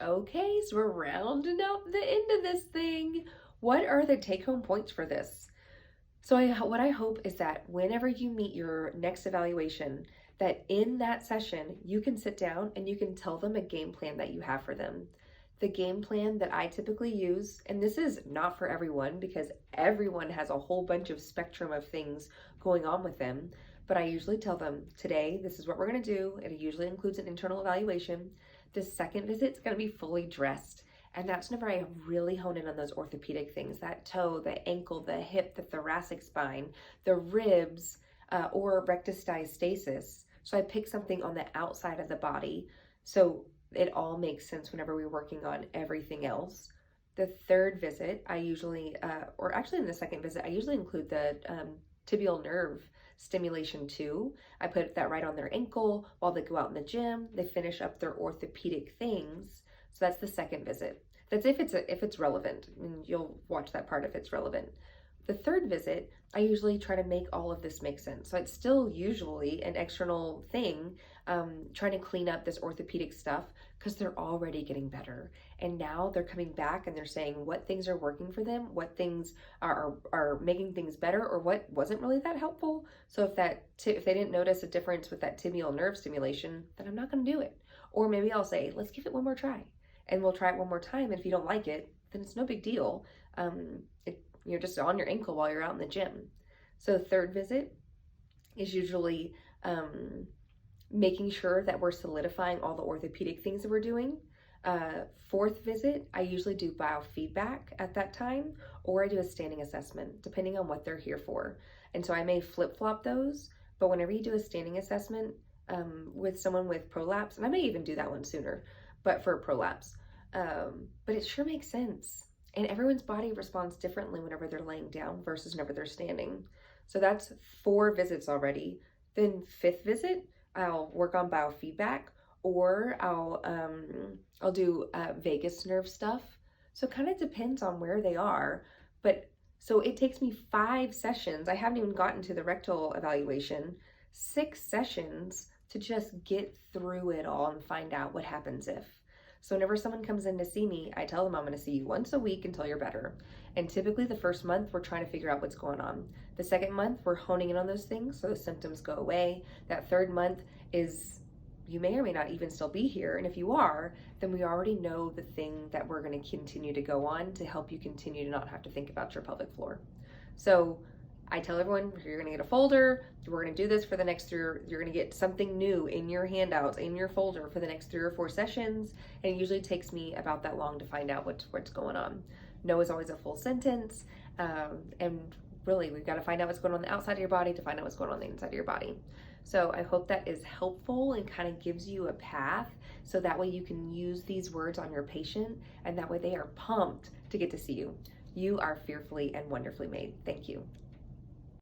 Okay, so we're rounding out the end of this thing. What are the take-home points for this? So what I hope is that whenever you meet your next evaluation, that in that session, you can sit down and you can tell them a game plan that you have for them. The game plan that I typically use, and this is not for everyone because everyone has a whole bunch of spectrum of things going on with them, but I usually tell them, today, this is what we're going to do. It usually includes an internal evaluation. The second visit is going to be fully dressed. And that's whenever I really hone in on those orthopedic things, that toe, the ankle, the hip, the thoracic spine, the ribs, or rectus diastasis. So I pick something on the outside of the body. So it all makes sense whenever we're working on everything else. The third visit, I usually, or actually in the second visit, I usually include the tibial nerve stimulation too. I put that right on their ankle while they go out in the gym. They finish up their orthopedic things. So that's the second visit. That's if it's relevant, and you'll watch that part if it's relevant. The third visit, I usually try to make all of this make sense. So it's still usually an external thing, trying to clean up this orthopedic stuff because they're already getting better. And now they're coming back and they're saying what things are working for them, what things are making things better, or what wasn't really that helpful. So if they didn't notice a difference with that tibial nerve stimulation, then I'm not going to do it. Or maybe I'll say, let's give it one more try. And we'll try it one more time. And if you don't like it, then it's no big deal. You're just on your ankle while you're out in the gym. So third visit is usually making sure that we're solidifying all the orthopedic things that we're doing. Fourth visit, I usually do biofeedback at that time, or I do a standing assessment, depending on what they're here for. And so I may flip-flop those, but whenever you do a standing assessment with someone with prolapse, and I may even do that one sooner, but for a prolapse, but it sure makes sense. And everyone's body responds differently whenever they're laying down versus whenever they're standing. So that's 4 visits already. Then fifth visit, I'll work on biofeedback, or I'll do vagus nerve stuff. So it kind of depends on where they are. But so it takes me 5 sessions. I haven't even gotten to the rectal evaluation. 6 sessions to just get through it all and find out what happens if. So whenever someone comes in to see me, I tell them I'm going to see you once a week until you're better. And typically the first month, we're trying to figure out what's going on. The second month, we're honing in on those things so the symptoms go away. That third month is, you may or may not even still be here. And if you are, then we already know the thing that we're going to continue to go on to help you continue to not have to think about your pelvic floor. So I tell everyone, you're going to get a folder. We're going to do this for the next 3, you're going to get something new in your handouts, in your folder for the next 3 or 4 sessions. And it usually takes me about that long to find out what's going on. No is always a full sentence. And really, we've got to find out what's going on the outside of your body to find out what's going on the inside of your body. So I hope that is helpful and kind of gives you a path so that way you can use these words on your patient and that way they are pumped to get to see you. You are fearfully and wonderfully made. Thank you.